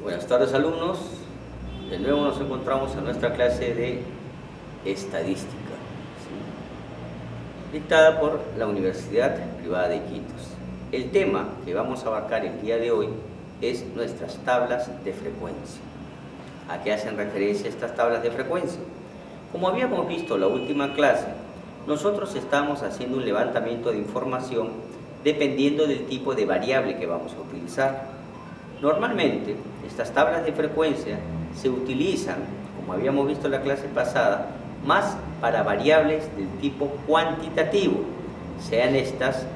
Buenas tardes, alumnos. De nuevo nos encontramos en nuestra clase de estadística, ¿sí?, dictada por la Universidad Privada de Iquitos. El tema que vamos a abarcar el día de hoy es nuestras tablas de frecuencia. ¿A qué hacen referencia estas tablas de frecuencia? Como habíamos visto en la última clase, nosotros estamos haciendo un levantamiento de información dependiendo del tipo de variable que vamos a utilizar. Normalmente, estas tablas de frecuencia se utilizan, como habíamos visto en la clase pasada, más para variables del tipo cuantitativo, sean estas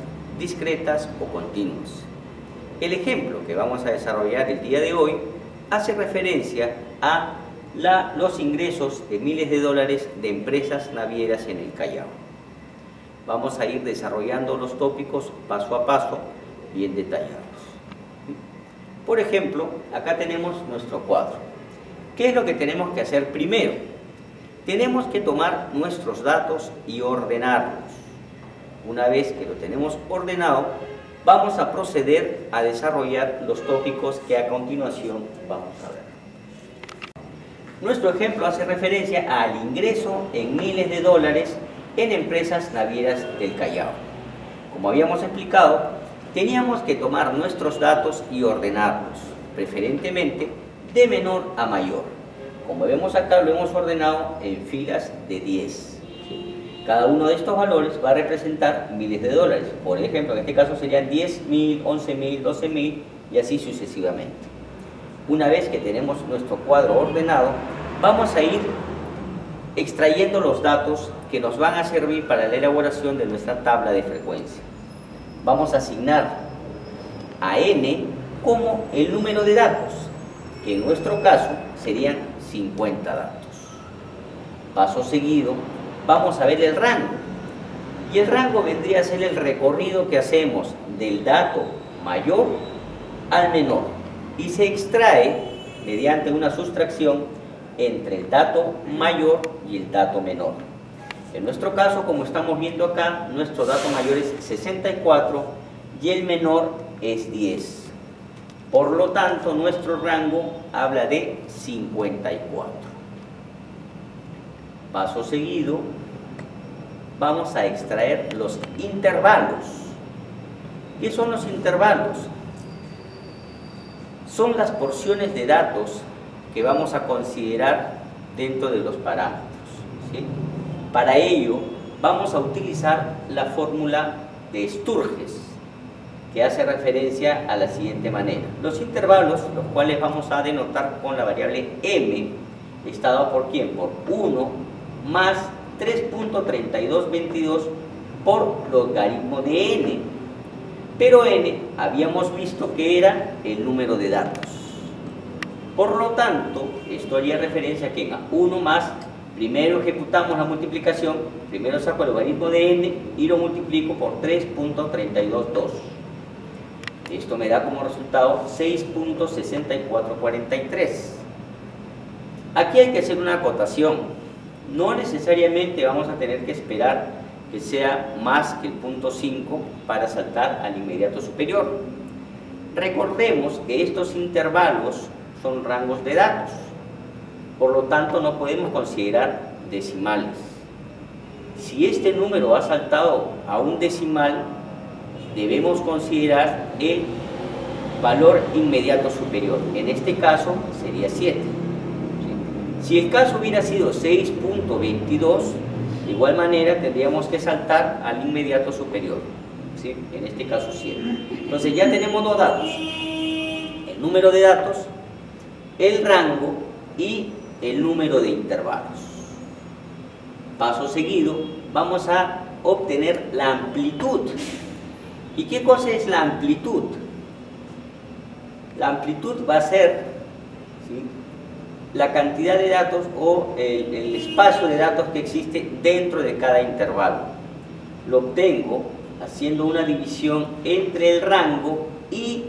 discretas o continuas. El ejemplo que vamos a desarrollar el día de hoy hace referencia a los ingresos de miles de dólares de empresas navieras en el Callao. Vamos a ir desarrollando los tópicos paso a paso, bien detallados. Por ejemplo, acá tenemos nuestro cuadro. ¿Qué es lo que tenemos que hacer primero? Tenemos que tomar nuestros datos y ordenarlos. Una vez que lo tenemos ordenado, vamos a proceder a desarrollar los tópicos que a continuación vamos a ver. Nuestro ejemplo hace referencia al ingreso en miles de dólares en empresas navieras del Callao. Como habíamos explicado, teníamos que tomar nuestros datos y ordenarlos, preferentemente de menor a mayor. Como vemos acá, lo hemos ordenado en filas de 10. Cada uno de estos valores va a representar miles de dólares. Por ejemplo, en este caso serían 10.000, 11.000, 12.000 y así sucesivamente. Una vez que tenemos nuestro cuadro ordenado, vamos a ir extrayendo los datos que nos van a servir para la elaboración de nuestra tabla de frecuencia. Vamos a asignar a n como el número de datos, que en nuestro caso serían 50 datos. Paso seguido, vamos a ver el rango. Y el rango vendría a ser el recorrido que hacemos del dato mayor al menor. Y se extrae mediante una sustracción entre el dato mayor y el dato menor. En nuestro caso, como estamos viendo acá, nuestro dato mayor es 64 y el menor es 10. Por lo tanto, nuestro rango habla de 54. Paso seguido, vamos a extraer los intervalos. ¿Qué son los intervalos? Son las porciones de datos que vamos a considerar dentro de los parámetros, ¿sí? Para ello, vamos a utilizar la fórmula de Sturges, que hace referencia a la siguiente manera. Los intervalos, los cuales vamos a denotar con la variable m, está dado por ¿quién? Por 1 más 3.3222 por logaritmo de n. Pero n habíamos visto que era el número de datos. Por lo tanto, esto haría referencia a que a 1 más, primero ejecutamos la multiplicación, primero saco el logaritmo de n y lo multiplico por 3.322. Esto me da como resultado 6.6443. Aquí hay que hacer una acotación. No necesariamente vamos a tener que esperar que sea más que el punto 5 para saltar al inmediato superior. Recordemos que estos intervalos son rangos de datos, por lo tanto no podemos considerar decimales. Si este número ha saltado a un decimal, debemos considerar el valor inmediato superior. En este caso sería 7. Si el caso hubiera sido 6.22, de igual manera tendríamos que saltar al inmediato superior, ¿sí? En este caso 7. Entonces ya tenemos dos datos: el número de datos, el rango y el número de intervalos. Paso seguido, vamos a obtener la amplitud. ¿Y qué cosa es la amplitud? La amplitud va a ser, ¿sí?, la cantidad de datos o el espacio de datos que existe dentro de cada intervalo. Lo obtengo haciendo una división entre el rango y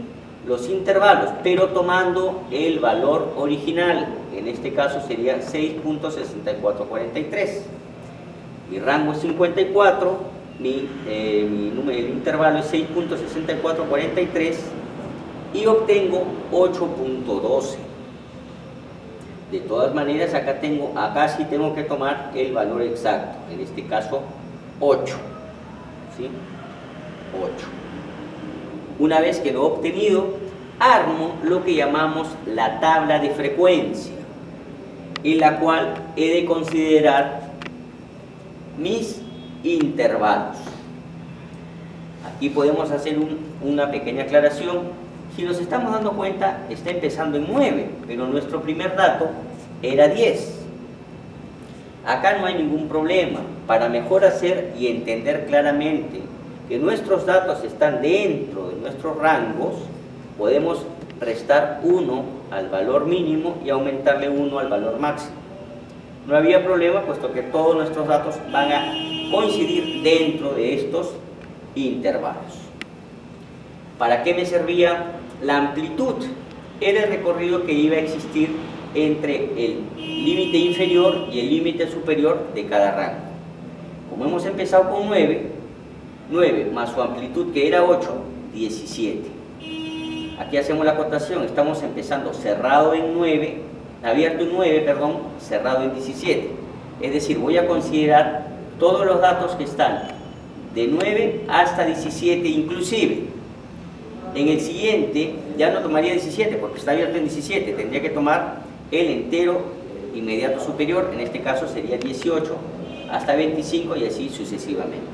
los intervalos, pero tomando el valor original. En este caso sería 6.6443. Mi rango es 54, el intervalo es 6.6443 y obtengo 8.12. De todas maneras, acá sí tengo que tomar el valor exacto, en este caso 8, ¿sí? 8. Una vez que lo he obtenido, armo lo que llamamos la tabla de frecuencia, en la cual he de considerar mis intervalos. Aquí podemos hacer una pequeña aclaración. Si nos estamos dando cuenta, está empezando en 9, pero nuestro primer dato era 10. Acá no hay ningún problema. Para mejor hacer y entender claramente que nuestros datos están dentro de nuestros rangos, podemos restar 1 al valor mínimo y aumentarle 1 al valor máximo. No había problema, puesto que todos nuestros datos van a coincidir dentro de estos intervalos. ¿Para qué me servía la amplitud? Era el recorrido que iba a existir entre el límite inferior y el límite superior de cada rango. Como hemos empezado con 9 más su amplitud, que era 8, 17. Aquí hacemos la acotación, estamos empezando cerrado en 9, abierto en 9, perdón, cerrado en 17. Es decir, voy a considerar todos los datos que están de 9 hasta 17 inclusive. En el siguiente ya no tomaría 17 porque está abierto en 17, tendría que tomar el entero inmediato superior, en este caso sería 18 hasta 25 y así sucesivamente.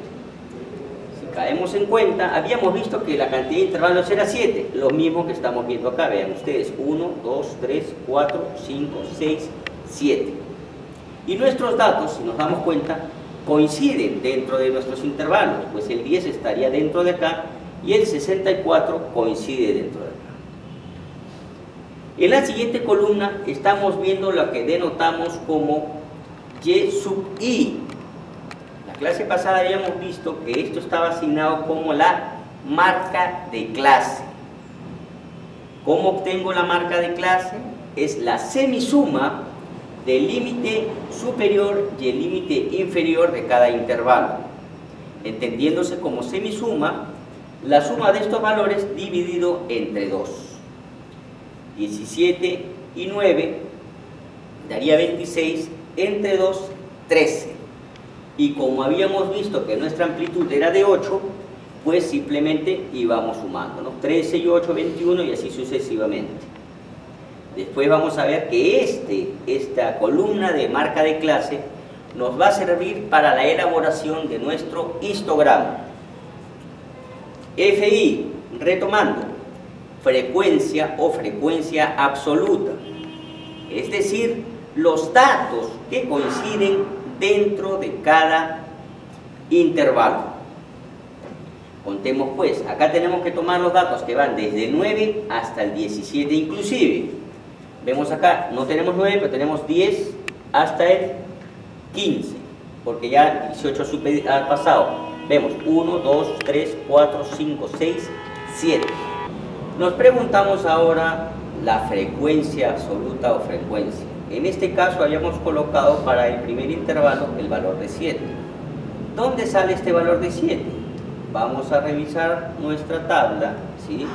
Si caemos en cuenta, habíamos visto que la cantidad de intervalos era 7, lo mismo que estamos viendo acá. Vean ustedes, 1, 2, 3, 4, 5, 6, 7. Y nuestros datos, si nos damos cuenta, coinciden dentro de nuestros intervalos, pues el 10 estaría dentro de acá y el 64 coincide dentro de acá. En la siguiente columna estamos viendo lo que denotamos como Y sub I. La clase pasada habíamos visto que esto estaba asignado como la marca de clase. ¿Cómo obtengo la marca de clase? Es la semisuma del límite superior y el límite inferior de cada intervalo, entendiéndose como semisuma la suma de estos valores dividido entre 2. 17 y 9 daría 26, entre 2, 13. Y como habíamos visto que nuestra amplitud era de 8, pues simplemente íbamos sumando, ¿no? 13 y 8, 21 y así sucesivamente. Después vamos a ver que esta columna de marca de clase nos va a servir para la elaboración de nuestro histograma. FI, retomando, frecuencia o frecuencia absoluta, es decir, los datos que coinciden dentro de cada intervalo. Contemos pues, acá tenemos que tomar los datos que van desde el 9 hasta el 17 inclusive. Vemos acá, no tenemos 9, pero tenemos 10 hasta el 15, porque ya el 18 ha pasado. Vemos 1, 2, 3, 4, 5, 6, 7. Nos preguntamos ahora la frecuencia absoluta o frecuencia. En este caso habíamos colocado para el primer intervalo el valor de 7. ¿Dónde sale este valor de 7? Vamos a revisar nuestra tabla, ¿sí?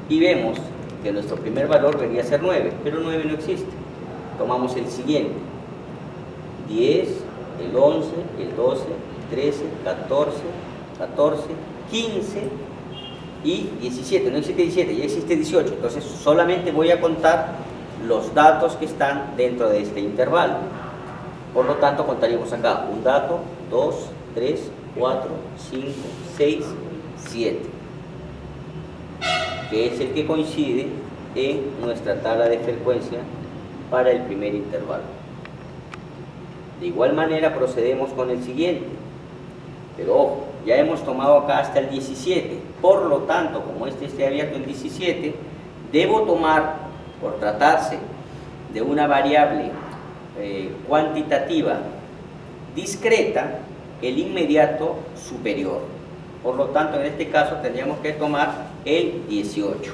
Y vemos que nuestro primer valor debería ser 9, pero 9 no existe. Tomamos el siguiente: 10, el 11, el 12, 13, 14, 14, 15 y 17. No existe 17, ya existe 18. Entonces solamente voy a contar los datos que están dentro de este intervalo. Por lo tanto, contaríamos acá un dato, 2, 3, 4, 5, 6, 7, que es el que coincide en nuestra tabla de frecuencia para el primer intervalo. De igual manera procedemos con el siguiente, pero ojo, ya hemos tomado acá hasta el 17, por lo tanto, como este esté abierto en 17, debo tomar, por tratarse de una variable cuantitativa discreta, el inmediato superior. Por lo tanto, en este caso tendríamos que tomar el 18.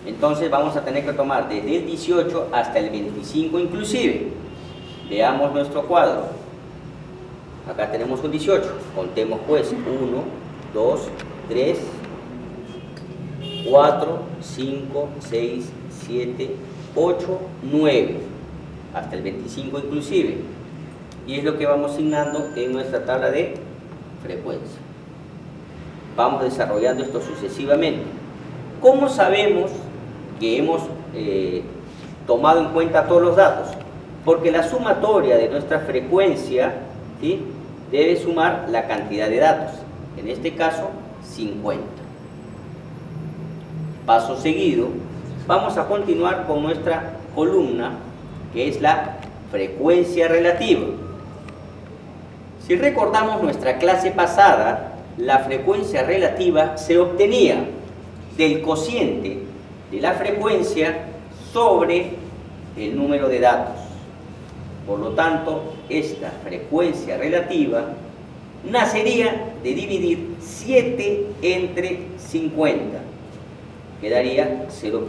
Entonces vamos a tener que tomar desde el 18 hasta el 25 inclusive. Veamos nuestro cuadro. Acá tenemos un 18. Contemos pues 1, 2, 3, 4, 5, 6, 7, 8, 9, hasta el 25 inclusive. Y es lo que vamos asignando en nuestra tabla de frecuencia. Vamos desarrollando esto sucesivamente. ¿Cómo sabemos que hemos tomado en cuenta todos los datos? Porque la sumatoria de nuestra frecuencia, ¿sí?, debe sumar la cantidad de datos, en este caso 50. Paso seguido, vamos a continuar con nuestra columna, que es la frecuencia relativa. Si recordamos nuestra clase pasada, la frecuencia relativa se obtenía del cociente de la frecuencia sobre el número de datos. Por lo tanto, esta frecuencia relativa nacería de dividir 7 entre 50. Quedaría 0.14.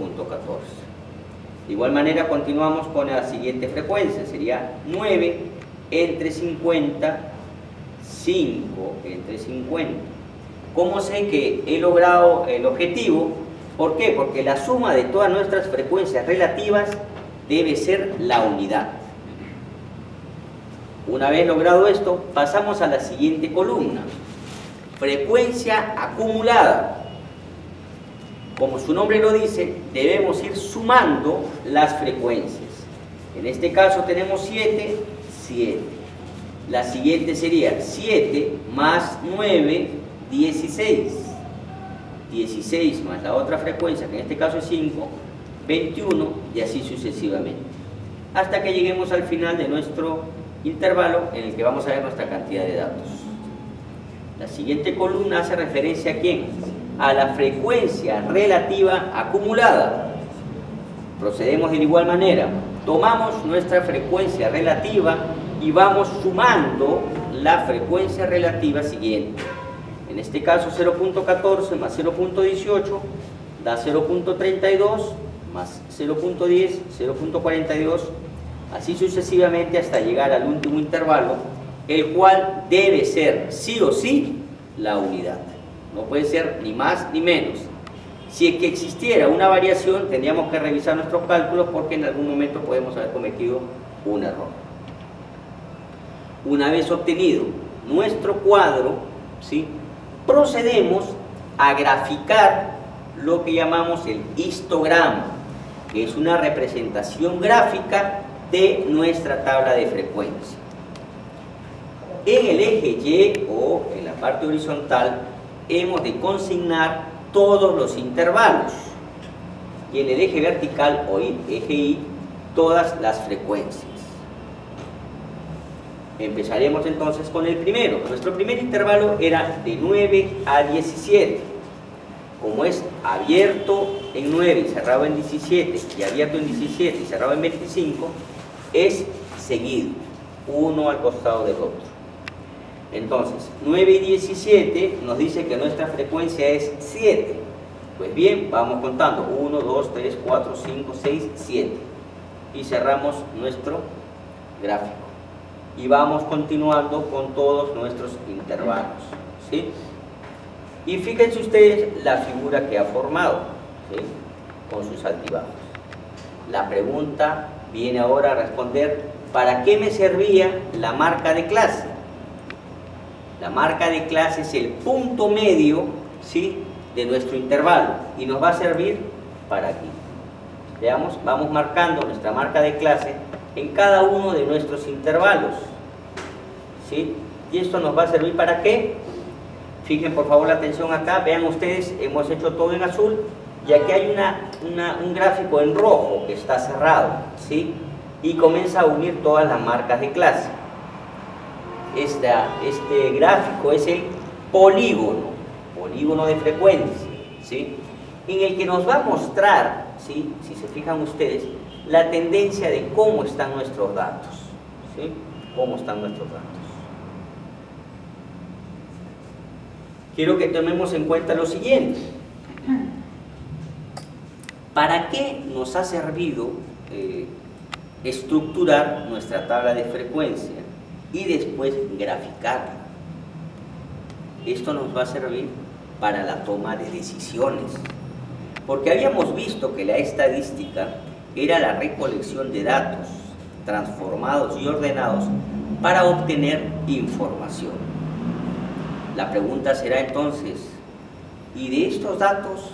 De igual manera continuamos con la siguiente frecuencia, sería 9 entre 50, 5 entre 50. ¿Cómo sé que he logrado el objetivo? ¿Por qué? Porque la suma de todas nuestras frecuencias relativas debe ser la unidad. Una vez logrado esto, pasamos a la siguiente columna, frecuencia acumulada. Como su nombre lo dice, debemos ir sumando las frecuencias. En este caso tenemos 7, 7. La siguiente sería 7 más 9, 16. 16 más la otra frecuencia, que en este caso es 5, 21, y así sucesivamente. Hasta que lleguemos al final de nuestro intervalo en el que vamos a ver nuestra cantidad de datos. La siguiente columna hace referencia ¿a quién? A la frecuencia relativa acumulada. Procedemos de igual manera. Tomamos nuestra frecuencia relativa y vamos sumando la frecuencia relativa siguiente. En este caso 0.14 más 0.18 da 0.32 más 0.10, 0.42, así sucesivamente hasta llegar al último intervalo, el cual debe ser sí o sí la unidad. No puede ser ni más ni menos. Si es que existiera una variación, tendríamos que revisar nuestros cálculos porque en algún momento podemos haber cometido un error. Una vez obtenido nuestro cuadro, ¿sí?, procedemos a graficar lo que llamamos el histograma, que es una representación gráfica de nuestra tabla de frecuencia. En el eje Y o en la parte horizontal hemos de consignar todos los intervalos y en el eje vertical o eje Y todas las frecuencias. Empezaremos entonces con el primero. Nuestro primer intervalo era de 9 a 17. Como es abierto en 9 y cerrado en 17, y abierto en 17 y cerrado en 25, es seguido, uno al costado del otro. Entonces, 9 y 17 nos dice que nuestra frecuencia es 7. Pues bien, vamos contando 1, 2, 3, 4, 5, 6, 7. Y cerramos nuestro gráfico. Y vamos continuando con todos nuestros intervalos, ¿sí? Y fíjense ustedes la figura que ha formado, ¿sí?, con sus altibajos. La pregunta viene ahora a responder: ¿para qué me servía la marca de clase? La marca de clase es el punto medio, ¿sí?, de nuestro intervalo y nos va a servir para aquí. Veamos, vamos marcando nuestra marca de clase en cada uno de nuestros intervalos, ¿sí? Y esto nos va a servir ¿para qué? Fijen por favor la atención acá, vean ustedes, hemos hecho todo en azul y aquí hay un gráfico en rojo que está cerrado, ¿sí?, y comienza a unir todas las marcas de clase. Este gráfico es el polígono de frecuencia, ¿sí?, en el que nos va a mostrar, ¿sí?, si se fijan ustedes, la tendencia de cómo están nuestros datos, ¿sí?, cómo están nuestros datos. Quiero que tomemos en cuenta lo siguiente. ¿Para qué nos ha servido estructurar nuestra tabla de frecuencia y después graficarla? Esto nos va a servir para la toma de decisiones. Porque habíamos visto que la estadística era la recolección de datos transformados y ordenados para obtener información. La pregunta será entonces, ¿y de estos datos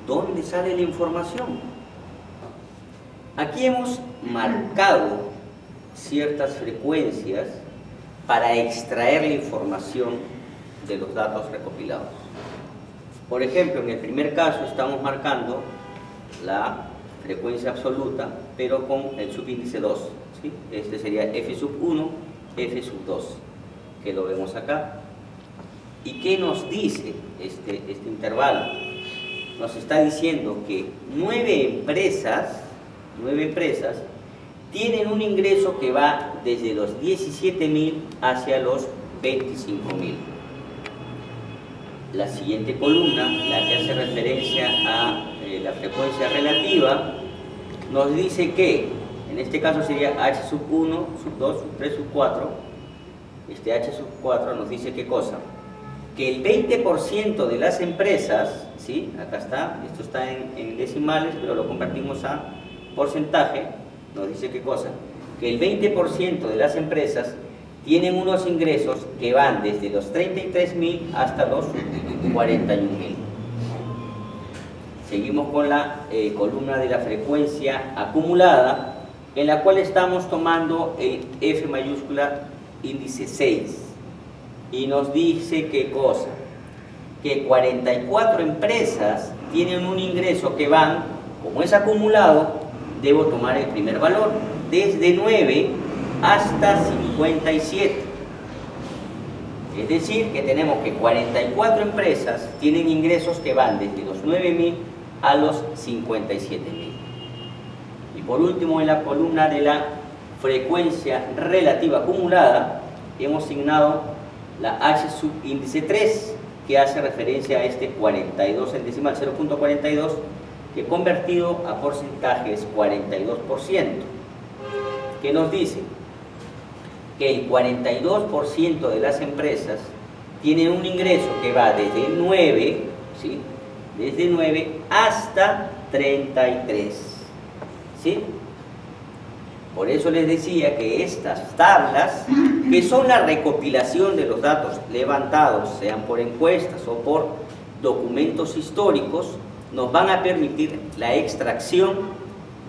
dónde sale la información? Aquí hemos marcado ciertas frecuencias para extraer la información de los datos recopilados. Por ejemplo, en el primer caso estamos marcando la frecuencia absoluta, pero con el subíndice 2, ¿sí? Este sería F sub 1, F sub 2, que lo vemos acá. ¿Y qué nos dice este intervalo? Nos está diciendo que 9 empresas tienen un ingreso que va desde los 17.000 hacia los 25.000. La siguiente columna, la que hace referencia a la frecuencia relativa, nos dice que, en este caso sería H sub 1, sub 2, sub 3, sub 4. Este H sub 4 nos dice qué cosa, que el 20% de las empresas, ¿sí? Acá está, esto está en decimales, pero lo convertimos a porcentaje, nos dice qué cosa, que el 20% de las empresas tienen unos ingresos que van desde los 33.000 hasta los 41.000. Seguimos con la columna de la frecuencia acumulada, en la cual estamos tomando el F mayúscula índice 6. Y nos dice qué cosa, que 44 empresas tienen un ingreso que van, como es acumulado, debo tomar el primer valor, desde 9 hasta 57. Es decir, que tenemos que 44 empresas tienen ingresos que van desde los 9.000 a los 57.000. Y por último, en la columna de la frecuencia relativa acumulada, hemos asignado la H subíndice 3, que hace referencia a este 42 en decimal, 0.42, que convertido a porcentaje es 42%, que nos dice que el 42% de las empresas tienen un ingreso que va desde 9, ¿sí? Desde 9 hasta 33, ¿sí? Por eso les decía que estas tablas, que son la recopilación de los datos levantados, sean por encuestas o por documentos históricos, nos van a permitir la extracción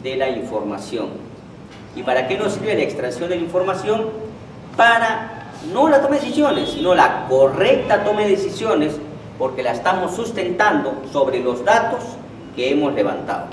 de la información. ¿Y para qué nos sirve la extracción de la información? Para no la toma de decisiones, sino la correcta toma de decisiones, porque la estamos sustentando sobre los datos que hemos levantado.